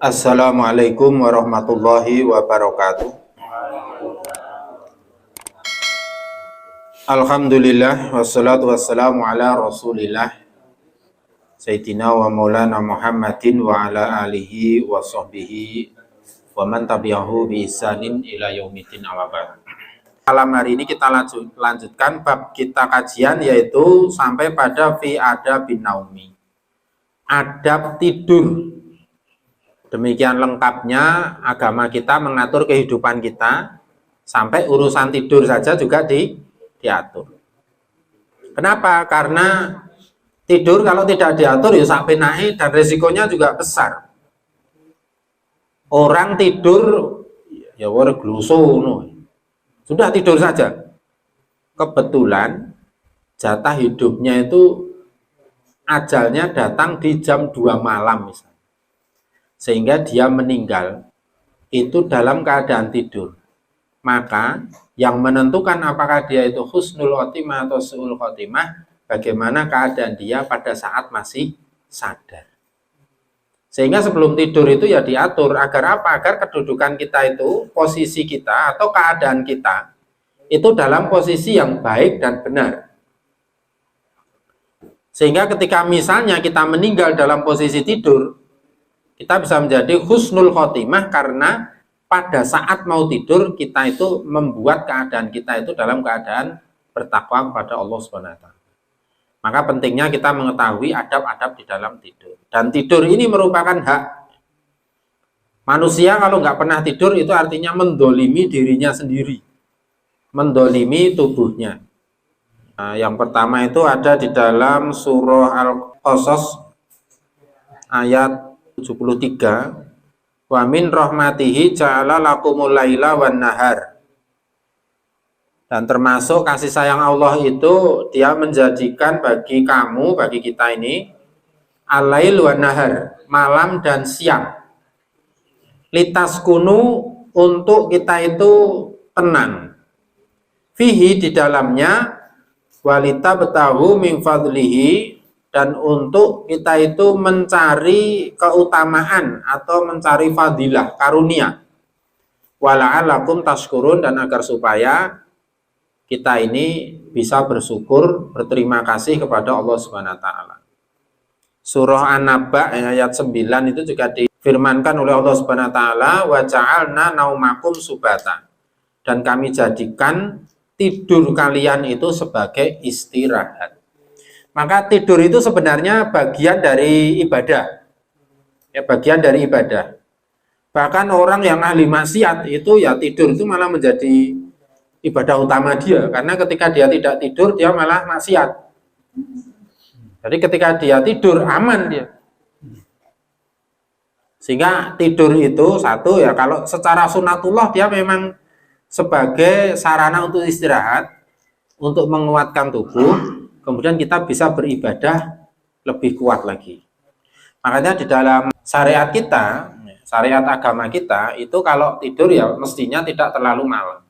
Assalamualaikum warahmatullahi wabarakatuh. Alhamdulillah wassalatu wassalamu ala Rasulillah Sayyidina wa Maulana Muhammadin wa ala alihi wa sahbihi wa man tabi'ahu bi ihsanin ila yaumiddin amma ba'd. Malam hari ini kita lanjutkan bab kita kajian, yaitu sampai pada fi adabin naumi, adab tidur. Demikian lengkapnya agama kita mengatur kehidupan kita, sampai urusan tidur saja juga diatur. Kenapa? Karena tidur kalau tidak diatur ya sampai naik, dan resikonya juga besar. Orang tidur ya war gluso, sudah tidur saja. Kebetulan jatah hidupnya itu ajalnya datang di jam 2 malam misalnya, sehingga dia meninggal itu dalam keadaan tidur. Maka yang menentukan apakah dia itu husnul khotimah atau su'ul khotimah, bagaimana keadaan dia pada saat masih sadar. Sehingga sebelum tidur itu ya diatur, agar apa? Agar kedudukan kita itu, posisi kita atau keadaan kita itu dalam posisi yang baik dan benar. Sehingga ketika misalnya kita meninggal dalam posisi tidur, kita bisa menjadi husnul khotimah karena pada saat mau tidur kita itu membuat keadaan kita itu dalam keadaan bertakwa kepada Allah Subhanahu wa taala. Maka pentingnya kita mengetahui adab-adab di dalam tidur. Dan tidur ini merupakan hak manusia. Kalau nggak pernah tidur itu artinya mendolimi dirinya sendiri, mendolimi tubuhnya. Nah, yang pertama itu ada di dalam surah Al-Qasas ayat 73, wa min rahmatihi ja'ala lakumul laila wan nahar. Dan termasuk kasih sayang Allah itu dia menjadikan bagi kamu, bagi kita ini, al-lail wan nahar, malam dan siang. Litaskunu, untuk kita itu tenang. Fihi, di dalamnya, walita betahu min fadlihi, dan untuk kita itu mencari keutamaan atau mencari fadilah, karunia. Wala'alakum tashkurun, dan agar supaya kita ini bisa bersyukur, berterima kasih kepada Allah Subhanahu wa taala. Surah An-Naba ayat 9 itu juga difirmankan oleh Allah Subhanahu wa taala, wa ja'alna naumakum subata, dan kami jadikan tidur kalian itu sebagai istirahat. Maka tidur itu sebenarnya bagian dari ibadah. Ya, bagian dari ibadah. Bahkan orang yang ahli maksiat itu ya tidur itu malah menjadi ibadah utama dia, karena ketika dia tidak tidur dia malah maksiat. Jadi ketika dia tidur aman dia. Sehingga tidur itu satu ya, kalau secara sunatullah dia memang sebagai sarana untuk istirahat, untuk menguatkan tubuh. Kemudian kita bisa beribadah lebih kuat lagi. Makanya di dalam syariat kita, syariat agama kita itu kalau tidur ya mestinya tidak terlalu malam.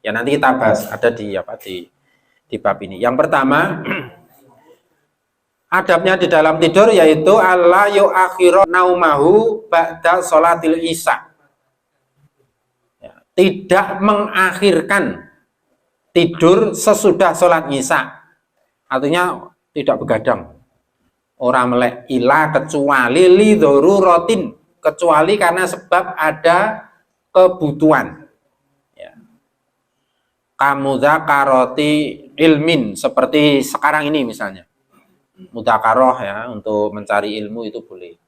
Ya nanti kita bahas ada di bab ini. Yang pertama, adabnya di dalam tidur yaitu alla yu'akhiru naumahu ba'da sholatil isya. Ya, tidak mengakhirkan tidur sesudah sholat isya. Artinya tidak begadang. Orang melek ilah kecuali li dzaruratin, kecuali karena sebab ada kebutuhan. Ya. Kamudzakarati ilmin, seperti sekarang ini misalnya. Mudzakarah ya, untuk mencari ilmu itu boleh.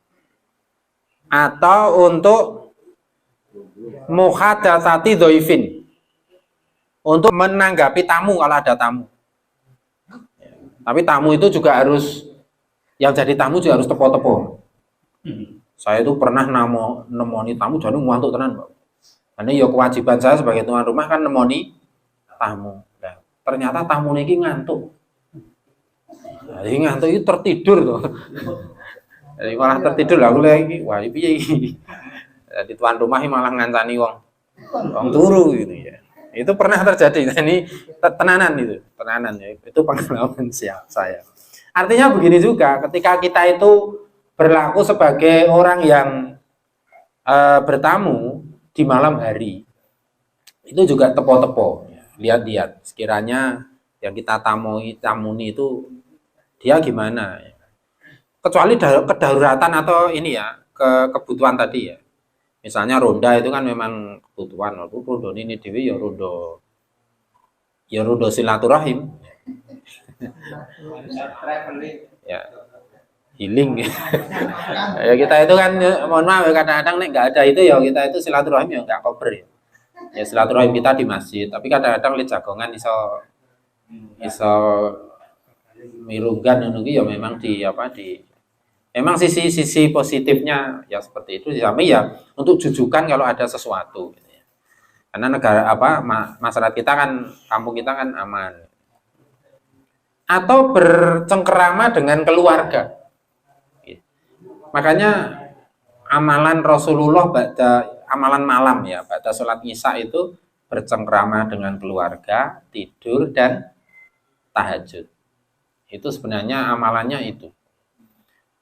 Atau untuk muhadatsati dhaifin, untuk menanggapi tamu kalau ada tamu. Tapi tamu itu juga harus, yang jadi tamu juga harus tepo-tepo. Saya itu pernah nemoni tamu, jadi ngantuk tenan, Pak. Karena ya kewajiban saya sebagai tuan rumah kan nemoni tamu. Nah, ternyata tamu ini ngantuk. Jadi ngantuk itu tertidur tuh. Jadi malah tertidur lah, aku lagi, wah ini piye iki. Jadi tuan rumah malah ngancani wong turu gitu ya. Itu pernah terjadi. Ini tenanan itu, tenanan ya. Itu pengalaman saya. Artinya begini juga, ketika kita itu berlaku sebagai orang yang bertamu di malam hari itu juga tepo-tepo. Lihat-lihat sekiranya yang kita tamuni itu dia gimana. Kecuali kedaruratan atau ini ya, kebutuhan tadi ya. Misalnya ronda itu kan memang kebutuhan. Rondo ini dewi ya rondo silaturahim. Ya, healing. Ya kita itu kan mohon maaf kadang-kadang nek nggak ada itu ya kita itu silaturahim ya nggak cover ya. Ya silaturahim kita di masjid, tapi kadang-kadang li jagongan iso mirunggan ngono ya memang memang sisi positifnya ya seperti itu. Tapi ya untuk jujukan kalau ada sesuatu gitu ya. Karena negara masyarakat kita kan, kampung kita kan aman. Atau bercengkerama dengan keluarga. Makanya amalan Rasulullah amalan malam ya, pada sholat isya itu bercengkrama dengan keluarga, tidur dan tahajud. Itu sebenarnya amalannya itu.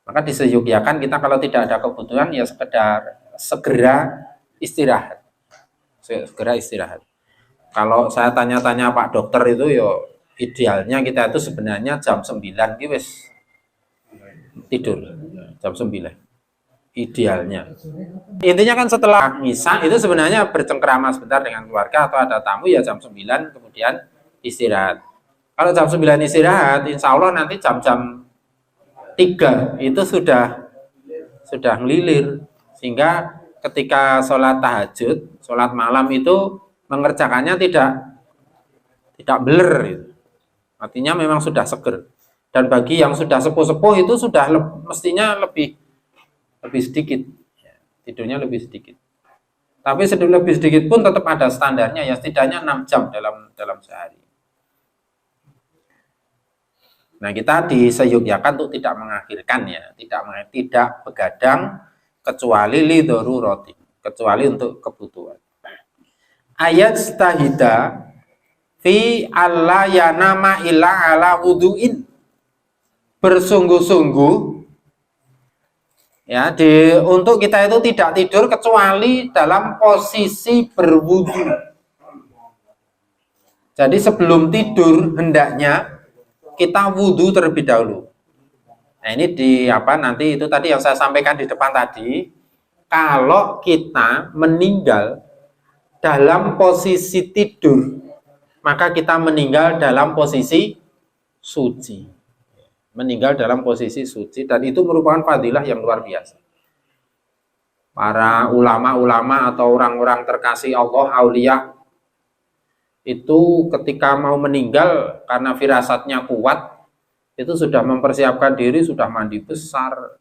Maka diseyogyakan kita kalau tidak ada kebutuhan ya sekedar segera istirahat. Segera istirahat. Kalau saya tanya-tanya Pak Dokter itu yo idealnya kita itu sebenarnya jam 9 wis tidur. Jam 9. Idealnya. Intinya kan setelah misa itu sebenarnya bercengkrama sebentar dengan keluarga atau ada tamu ya jam 9 kemudian istirahat. Kalau jam 9 istirahat, insya Allah nanti jam-jam 3 itu sudah ngelilir. Sehingga ketika sholat tahajud, sholat malam itu mengerjakannya tidak beler. Gitu. Artinya memang sudah seger. Dan bagi yang sudah sepuh-sepuh itu sudah mestinya lebih sedikit. Tidurnya lebih sedikit. Tapi lebih sedikit pun tetap ada standarnya ya setidaknya 6 jam dalam sehari. Nah, kita diseyogyakan untuk tidak mengakhirkan ya, tidak begadang kecuali li darurati, kecuali untuk kebutuhan. Ayat stahida fi alla yanama illa ala wudu'in. Bersungguh-sungguh ya untuk kita itu tidak tidur kecuali dalam posisi berwudu. Jadi sebelum tidur hendaknya kita wudu terlebih dahulu. Nah ini nanti itu tadi yang saya sampaikan di depan tadi, kalau kita meninggal dalam posisi tidur, maka kita meninggal dalam posisi suci. Meninggal dalam posisi suci, dan itu merupakan fadilah yang luar biasa. Para ulama-ulama atau orang-orang terkasih Allah, aulia, itu ketika mau meninggal karena firasatnya kuat, itu sudah mempersiapkan diri, sudah mandi besar,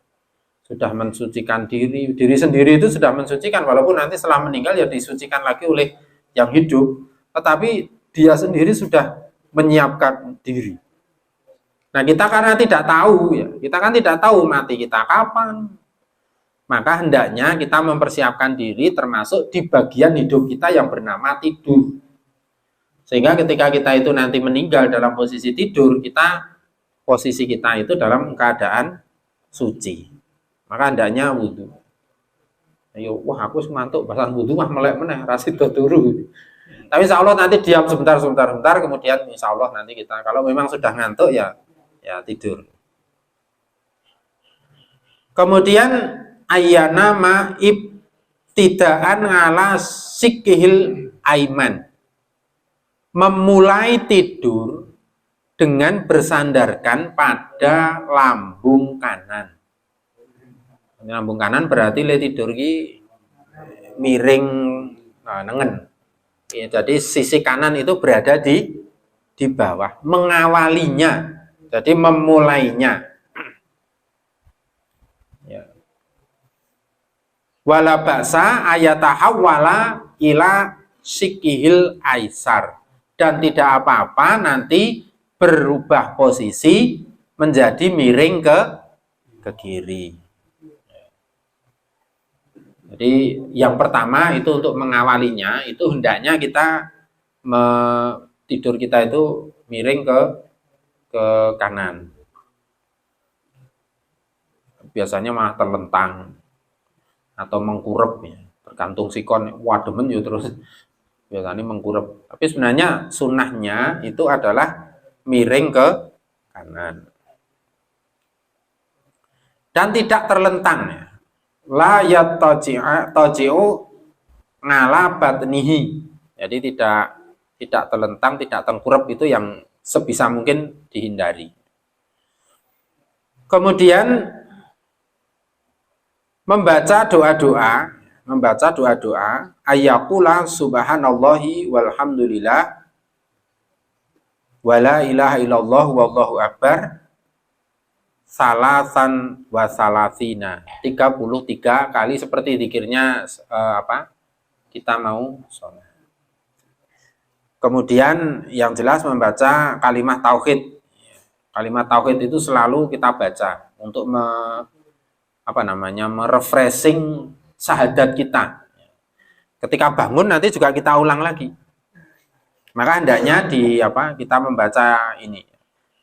sudah mensucikan diri sendiri itu sudah mensucikan, walaupun nanti setelah meninggal ya disucikan lagi oleh yang hidup, tetapi dia sendiri sudah menyiapkan diri. Nah kita karena tidak tahu ya, kita kan tidak tahu mati kita kapan, maka hendaknya kita mempersiapkan diri termasuk di bagian hidup kita yang bernama tidur. Sehingga ketika kita itu nanti meninggal dalam posisi tidur, posisi kita itu dalam keadaan suci. Maka hendaknya wudhu. Ayo, wah aku semantuk bahasan wudhu mah melek meneh rasida turu. Tapi insya Allah nanti diam sebentar, kemudian insya Allah nanti kita kalau memang sudah ngantuk ya tidur. Kemudian ayyana ma ibtidaan ala sikihil aiman. Memulai tidur dengan bersandarkan pada lambung kanan. Lambung kanan berarti le tidur ki miring nengen. Ya, jadi sisi kanan itu berada di bawah, mengawalinya. Jadi memulainya. Ya. Wala ba'sa ayatahawwala ila sikihil aisar. Dan tidak apa-apa nanti berubah posisi menjadi miring ke kiri. Jadi yang pertama itu untuk mengawalinya itu hendaknya kita tidur kita itu miring ke kanan. Biasanya malah terlentang. atau mengkurep ya. Tergantung sikon wademen ya terus biasanya mengkurep. Tapi sebenarnya sunnahnya itu adalah miring ke kanan. Dan tidak terlentang ya. La yattaji'u ngala batnihi. Jadi tidak terlentang, tidak tengkurap, itu yang sebisa mungkin dihindari. Kemudian membaca doa-doa ayyaqula subhanallahi walhamdulillah wala ilaha illallah wallahu akbar salasan wa salasina 33 kali seperti zikirnya kita mau sholat. Kemudian yang jelas membaca kalimat tauhid. Kalimat tauhid itu selalu kita baca untuk merefreshing syahadat kita. Ketika bangun nanti juga kita ulang lagi. Maka hendaknya kita membaca ini.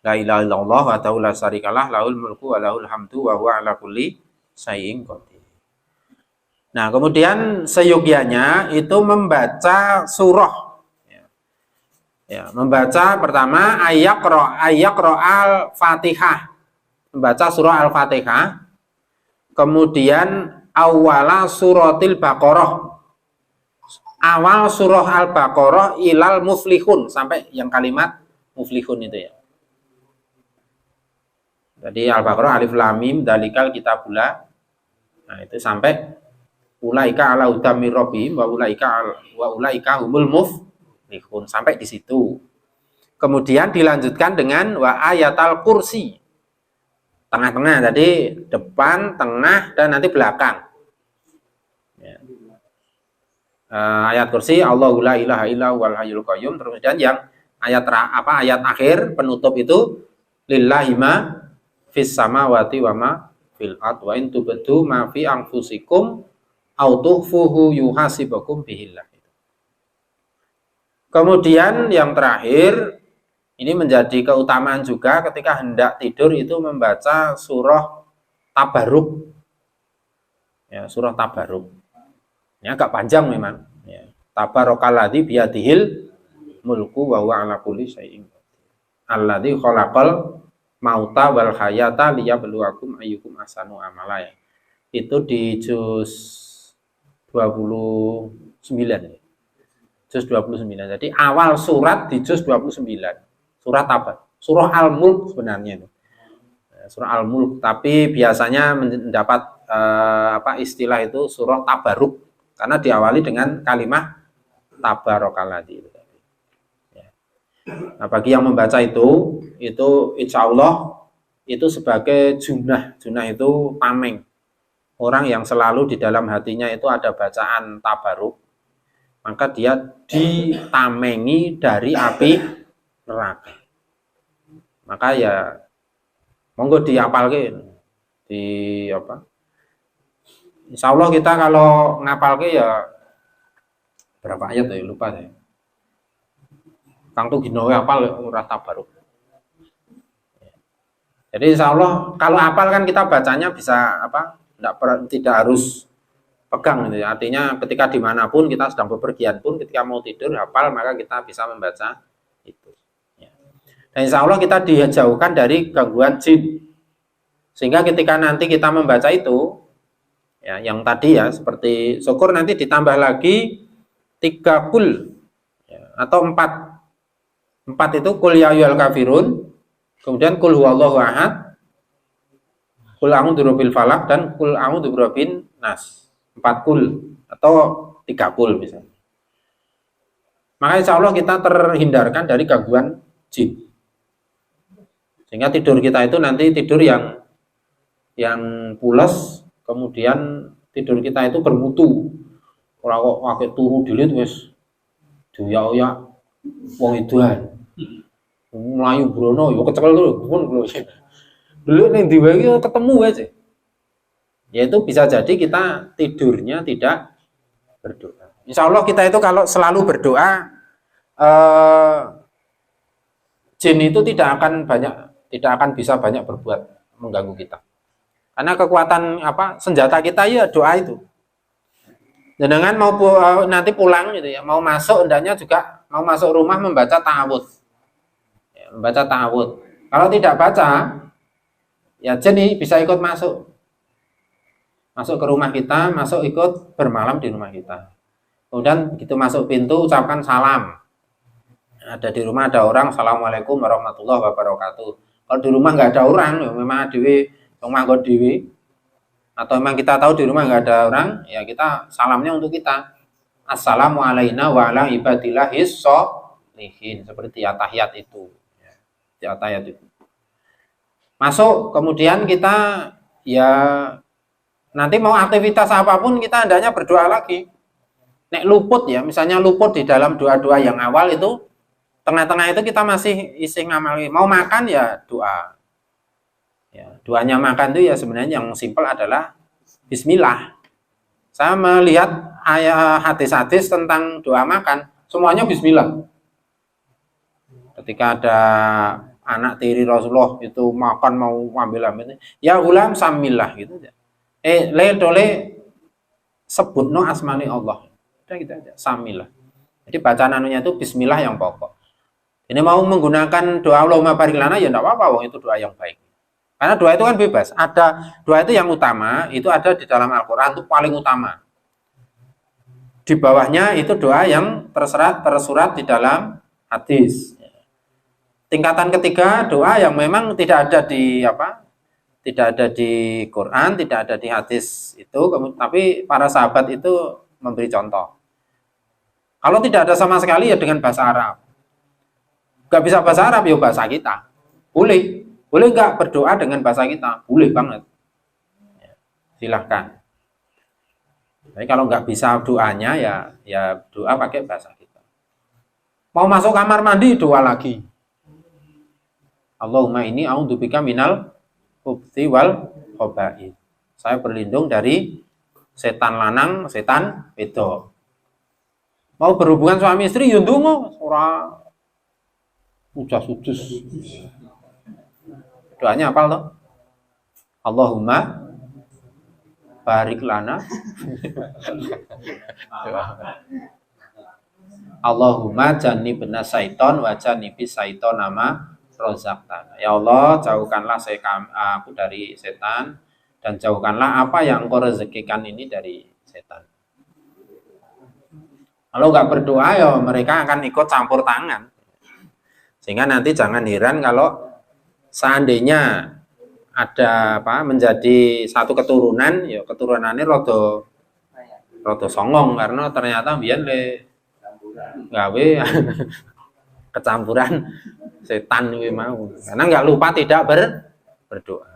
La ilaha illallah wa la syarikalah lahul mulku wa lahul hamdu wa huwa ala kulli syai'in qadir. Nah, kemudian seyogianya itu membaca surah. Ya, membaca pertama ayaqra al-Fatihah. Membaca surah Al-Fatihah. Kemudian awala suratil Baqarah. Awal surah Al-Baqarah ilal muflihun sampai yang kalimat muflihun itu ya. Jadi Al-Baqarah alif lam mim dalikal kitabula. Nah, itu sampai ulaika ala hudam mir rabbihim wa ulaika humul muflihun sampai di situ. Kemudian dilanjutkan dengan wa ayatal kursi. Tengah-tengah, tadi depan, tengah, dan nanti belakang. Ya. Ayat kursi Allahu la ilaha illa huwal hayyul qayyum. Kemudian yang ayat akhir penutup itu lillahi ma fis samawati wa ma fil ard wa in tubdu ma fi anfusikum aw tukhfuhu yuhasibukum bihillah. Kemudian yang terakhir, ini menjadi keutamaan juga ketika hendak tidur itu membaca surah Tabaruk. Ya, surah Tabaruk. Ini agak panjang memang. Ya. Tabarakalladzi biyadihil mulku wa huwa ala kulli syai'in qadir. Alladzi khalaqal mauta wal hayata liyabluwakum ayyukum ahsanu amala. Ya. Itu di juz 29. Juz 29. Jadi awal surat di juz 29. Surat apa? Surah Al-Mulk sebenarnya itu. Surah Al-Mulk, tapi biasanya mendapat istilah itu surah Tabaruk karena diawali dengan kalimat tabarakalladzi. Ya. Nah, bagi yang membaca itu insya Allah itu sebagai junah. Junah itu tameng. Orang yang selalu di dalam hatinya itu ada bacaan Tabaruk, maka dia ditamengi dari api neraka. Maka ya monggo diapalke Insya Allah kita kalau ngapalke ya berapa ayat ya lupa saya. Kang tuh gino apal ora Tabaruk. Jadi insya Allah kalau apal kan kita bacanya bisa tidak harus pegang gitu ya. Artinya ketika dimanapun kita sedang bepergian pun ketika mau tidur hafal maka kita bisa membaca itu. Ya. Dan insya Allah kita dijauhkan dari gangguan jin. Sehingga ketika nanti kita membaca itu, ya, yang tadi ya seperti syukur nanti ditambah lagi 3 kul ya, atau 4. 4 itu kul ya ayyuhal kafirun, kemudian kul huwallahu ahad, kul a'udzu birabbil falaq dan kul a'udzu birabbin nas. 4 kul atau 3 kul misalnya. Maka insya Allah kita terhindarkan dari gangguan jin. Sehingga tidur kita itu nanti tidur yang pules, kemudian tidur kita itu bermutu. Ora kok pakai turu dilit wis doyak-oyak wong edan. Mlayu brono yo kecekel lho. Dulu ning diwe iki ketemu aja. Yaitu bisa jadi kita tidurnya tidak berdoa. Insya Allah kita itu kalau selalu berdoa, jin itu tidak akan bisa banyak berbuat mengganggu kita. Karena kekuatan senjata kita ya doa itu. Jenengan mau nanti pulang gitu ya, mau masuk hendaknya juga mau masuk rumah membaca ta'awudz. Ya, membaca ta'awudz. Kalau tidak baca, ya jin bisa ikut masuk. Masuk ke rumah kita, masuk ikut bermalam di rumah kita. Kemudian begitu masuk pintu ucapkan salam. Ada di rumah ada orang, assalamualaikum warahmatullahi wabarakatuh. Kalau di rumah nggak ada orang, ya memang dewi, manggon dewi. Atau memang kita tahu di rumah nggak ada orang, ya kita salamnya untuk kita. Assalamualaikum wa ala ibadillahis sholihin, seperti tahiyat itu. Ya, tahiyat itu. Masuk, kemudian kita ya nanti mau aktivitas apapun kita hendaknya berdoa lagi. Nek luput ya, misalnya luput di dalam doa-doa yang awal itu, tengah-tengah itu kita masih isi ngamali. Mau makan ya doa. Ya, doanya makan itu ya sebenarnya yang simpel adalah Bismillah. Saya melihat hadis-hadis tentang doa makan, semuanya Bismillah. Ketika ada anak tiri Rasulullah itu makan mau ambil ya ulam samillah gitu aja. Sebut no asmani Allah. Udah gitu aja, samillah. Jadi bacaan anunya itu Bismillah yang pokok. Ini mau menggunakan doa Allahumma barik lana ya enggak apa-apa, itu doa yang baik. Karena doa itu kan bebas. Ada doa itu yang utama, itu ada di dalam Al-Qur'an itu paling utama. Di bawahnya itu doa yang tersurat di dalam hadis. Tingkatan ketiga doa yang memang tidak ada di tidak ada di Quran, tidak ada di hadis itu, tapi para sahabat itu memberi contoh. Kalau tidak ada sama sekali ya dengan bahasa Arab. Gak bisa bahasa Arab ya bahasa kita. Boleh nggak berdoa dengan bahasa kita? Boleh banget. Silahkan. Tapi kalau nggak bisa doanya ya doa pakai bahasa kita. Mau masuk kamar mandi doa lagi. Allahumma ini a'udzubika minal khubthi wal khaba'ith. Saya berlindung dari setan lanang, setan wedok. Mau berhubungan suami istri ya ndonga ora ujas-ujas. Doanya apa toh? Allahumma barik lana. Allahumma jannibna syaiton wa jannibis syaiton nama rozaqtana. Ya Allah, jauhkanlah aku dari setan dan jauhkanlah apa yang Engkau rezekikan ini dari setan. Kalau nggak berdoa ya mereka akan ikut campur tangan. Sehingga nanti jangan heran kalau seandainya ada menjadi satu keturunan, ya keturunannya rodo songong karena ternyata biyen gawe kecampuran setan kuwi mau. Karena nggak lupa tidak berdoa.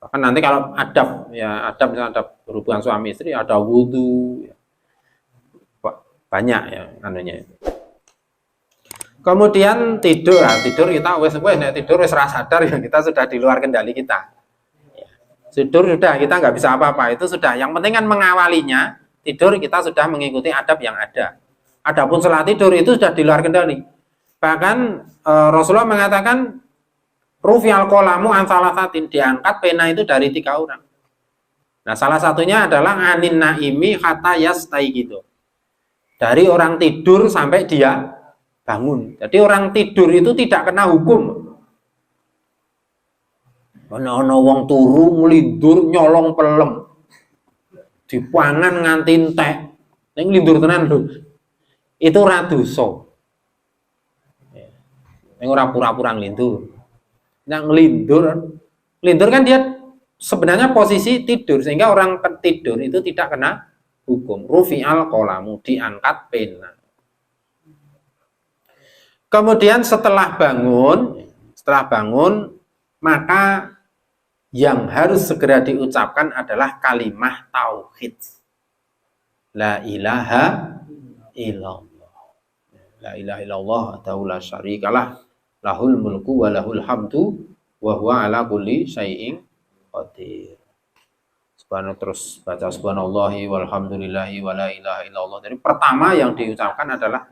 Bahkan nanti kalau adab misalnya adab berhubungan suami istri, ada wudhu, ya. Banyak ya anunya itu. Kemudian tidur kita tidur wes rasa sadar ya kita sudah di luar kendali kita. Tidur sudah kita nggak bisa apa-apa, itu sudah. Yang penting kan mengawalinya, tidur kita sudah mengikuti adab yang ada. Adapun setelah tidur itu sudah di luar kendali. Bahkan Rasulullah mengatakan rufi'al qalamu an salasatin, diangkat pena itu dari 3 orang. Nah, salah satunya adalah anin naimi hatta yastaiqidu. Dari orang tidur sampai dia bangun. Jadi orang tidur itu tidak kena hukum. Ono wong turu nglindur nyolong pelem. Dipangan nganti entek. Ning nglindur tenan lho. Itu ora dosa. Ning ora pura-pura nglindur. Nek nglindur kan dia sebenarnya posisi tidur, sehingga orang tidur itu tidak kena hukum. Rufi'al qalamu, diangkat pena. Kemudian setelah bangun maka yang harus segera diucapkan adalah kalimah tauhid. La ilaha illallah. La ilaha illallah wahdahu la syarikalah, lahul mulku wa lahul hamdu wa huwa ala kulli syai'in qadir. Terus baca subhanallahi walhamdulillahi wa la ilaha illallah. Jadi pertama yang diucapkan adalah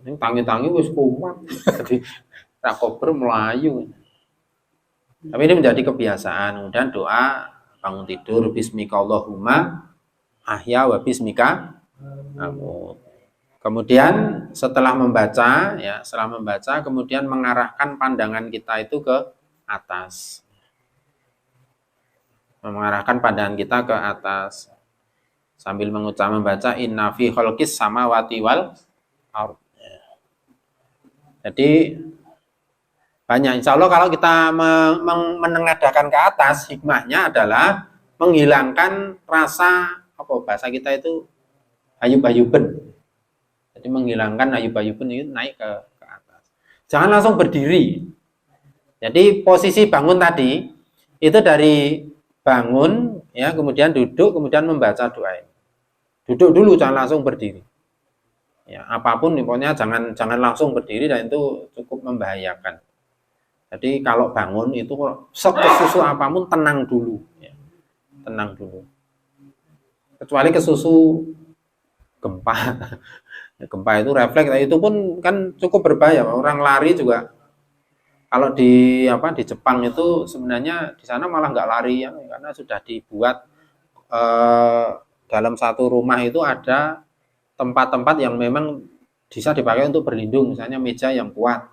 ini tangi-tangi wis kumat. Jadi rakober melayu. Tapi ini menjadi kebiasaan. Kemudian doa bangun tidur bismika Allahumma ahya wa bismika amut. Kemudian setelah membaca kemudian mengarahkan pandangan kita itu ke atas. Mengarahkan pandangan kita ke atas sambil membaca inna fi khalqis samawati wal ardh. Jadi banyak, insya Allah kalau kita menengadahkan ke atas, hikmahnya adalah menghilangkan rasa bahasa kita itu ayub-ayuben. Jadi menghilangkan ayub-ayuben itu naik ke atas. Jangan langsung berdiri. Jadi posisi bangun tadi itu dari bangun ya, kemudian duduk, kemudian membaca doa. Duduk dulu, jangan langsung berdiri. Ya, apapun pokoknya jangan langsung berdiri, dan itu cukup membahayakan. Jadi kalau bangun itu kesusu apapun tenang dulu, ya. Tenang dulu. Kecuali kesusu gempa. Gempa itu refleks, itu pun kan cukup berbahaya. Orang lari juga kalau di Jepang itu sebenarnya di sana malah nggak lari ya, karena sudah dibuat dalam satu rumah itu ada tempat-tempat yang memang bisa dipakai untuk berlindung, misalnya meja yang kuat.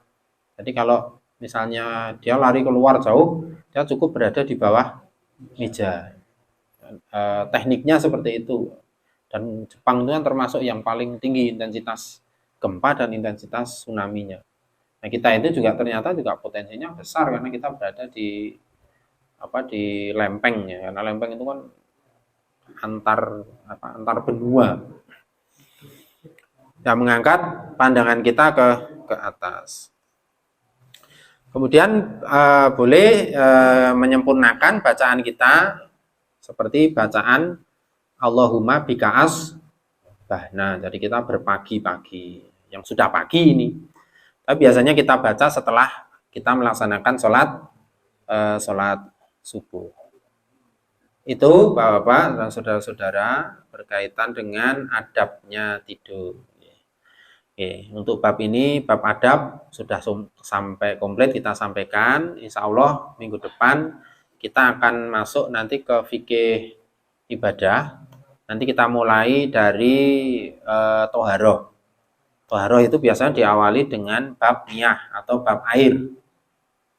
Jadi kalau misalnya dia lari keluar jauh, dia cukup berada di bawah meja. Tekniknya seperti itu. Dan Jepang itu kan termasuk yang paling tinggi intensitas gempa dan intensitas tsunami-nya. Nah, kita itu juga ternyata juga potensinya besar karena kita berada di lempeng ya. Karena lempeng itu kan antar benua. Yang mengangkat pandangan kita ke atas. Kemudian boleh menyempurnakan bacaan kita seperti bacaan Allahumma bika'as bahna. Jadi kita berpagi-pagi, yang sudah pagi ini. Tapi biasanya kita baca setelah kita melaksanakan sholat subuh. Itu Bapak-bapak dan saudara-saudara berkaitan dengan adabnya tidur. Oke, untuk bab ini, bab adab sudah sampai komplit kita sampaikan. Insya Allah minggu depan kita akan masuk nanti ke fikih ibadah. Nanti kita mulai dari toharoh. Toharoh itu biasanya diawali dengan bab niyah atau bab air.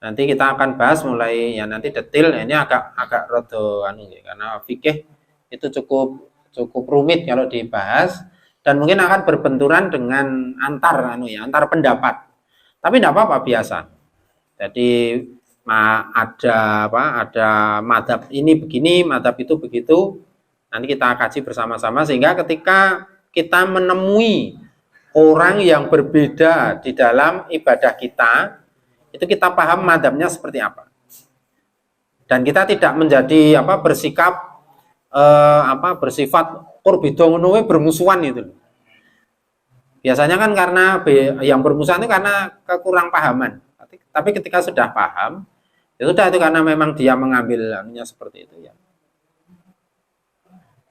Nanti kita akan bahas mulai ya nanti detail. Ini agak rada karena fikih itu cukup rumit kalau dibahas, dan mungkin akan berbenturan dengan antar pendapat. Tapi tidak apa-apa, biasa. Jadi ada madhab ini begini, madhab itu begitu. Nanti kita kaji bersama-sama sehingga ketika kita menemui orang yang berbeda di dalam ibadah kita, itu kita paham madhabnya seperti apa. Dan kita tidak menjadi bersifat korbidongonowe bermusuhan itu. Biasanya kan karena yang bermusuhan itu karena kekurang pahaman. Tapi ketika sudah paham, itu karena memang dia mengambil seperti itu ya.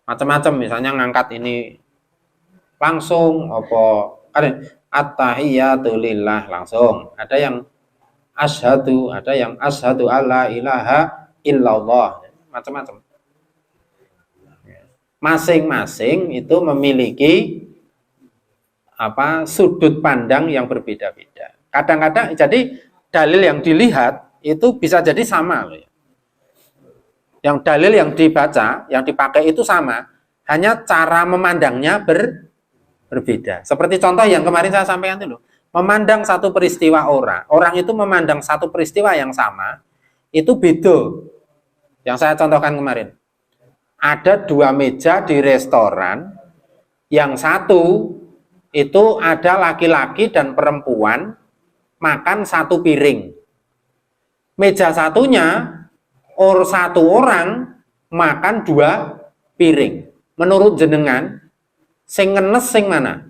Macam-macam, misalnya ngangkat ini langsung at-tahiyatu lillah langsung, ada yang asyhadu alla ilaha illallah, macam-macam. Masing-masing itu memiliki sudut pandang yang berbeda-beda. Kadang-kadang jadi dalil yang dilihat itu bisa jadi sama loh ya. Yang dalil yang dibaca, yang dipakai itu sama, hanya cara memandangnya berbeda. Seperti contoh yang kemarin saya sampaikan itu, memandang satu peristiwa orang itu memandang satu peristiwa yang sama, itu beda. Yang saya contohkan kemarin, ada dua meja di restoran, yang satu itu ada laki-laki dan perempuan makan satu piring. Meja satunya satu orang makan dua piring. Menurut jenengan, sing ngenes sing mana?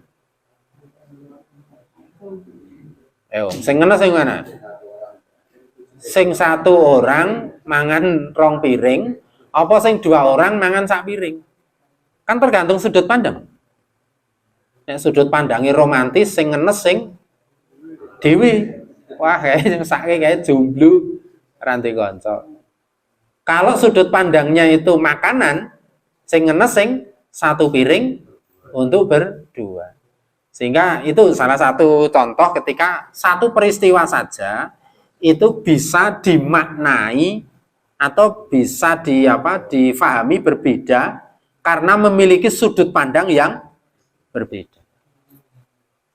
Sing ngenes sing mana? Sing satu orang mangan rong piring, apa sing dua orang mangan sak piring? Kan tergantung sudut pandang. Sudut pandangnya romantis, sing ngenes sing dewi. Wah, kayak jomblo ranti kanca. Kalau sudut pandangnya itu makanan, sing ngenes sing satu piring untuk berdua. Sehingga itu salah satu contoh ketika satu peristiwa saja itu bisa dimaknai atau bisa difahami berbeda karena memiliki sudut pandang yang berbeda.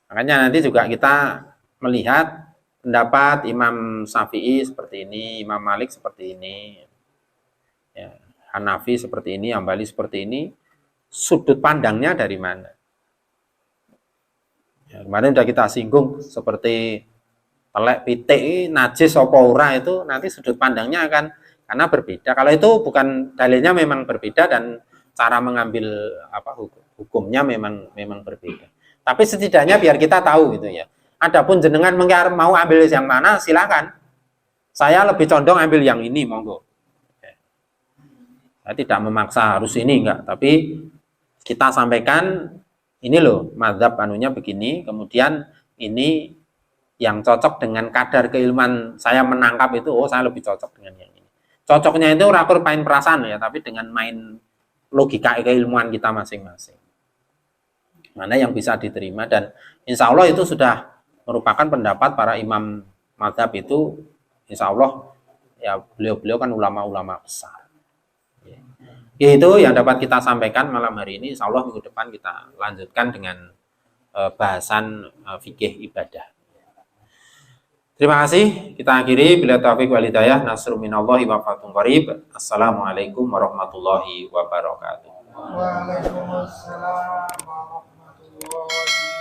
Makanya nanti juga kita melihat pendapat Imam Syafi'i seperti ini, Imam Malik seperti ini, ya, Hanafi seperti ini, Hambali seperti ini, sudut pandangnya dari mana? Ya, kemarin sudah kita singgung seperti telek pitik najis apa ora itu nanti sudut pandangnya akan karena berbeda. Kalau itu bukan dalilnya memang berbeda dan cara mengambil hukumnya memang berbeda. Tapi setidaknya biar kita tahu gitu ya. Adapun jenengan mau ambil yang mana silakan. Saya lebih condong ambil yang ini, monggo. Saya tidak memaksa harus ini enggak, tapi kita sampaikan ini loh, mazhab anunya begini, kemudian ini yang cocok dengan kadar keilmuan saya menangkap itu, oh saya lebih cocok dengan yang ini. Cocoknya itu rakur main perasaan ya, tapi dengan main logika keilmuan kita masing-masing. Mana yang bisa diterima dan insya Allah itu sudah merupakan pendapat para imam mazhab itu, insya Allah ya beliau-beliau kan ulama-ulama besar. Ya, itu yang dapat kita sampaikan malam hari ini. Insya Allah minggu depan kita lanjutkan dengan bahasan fikih ibadah. Terima kasih. Kita akhiri bila taufiq wal hidayah. Nasrun minallahi wa fathun qarib. Assalamualaikum warahmatullahi wabarakatuh. Waalaikumsalam warahmatullahi wabarakatuh.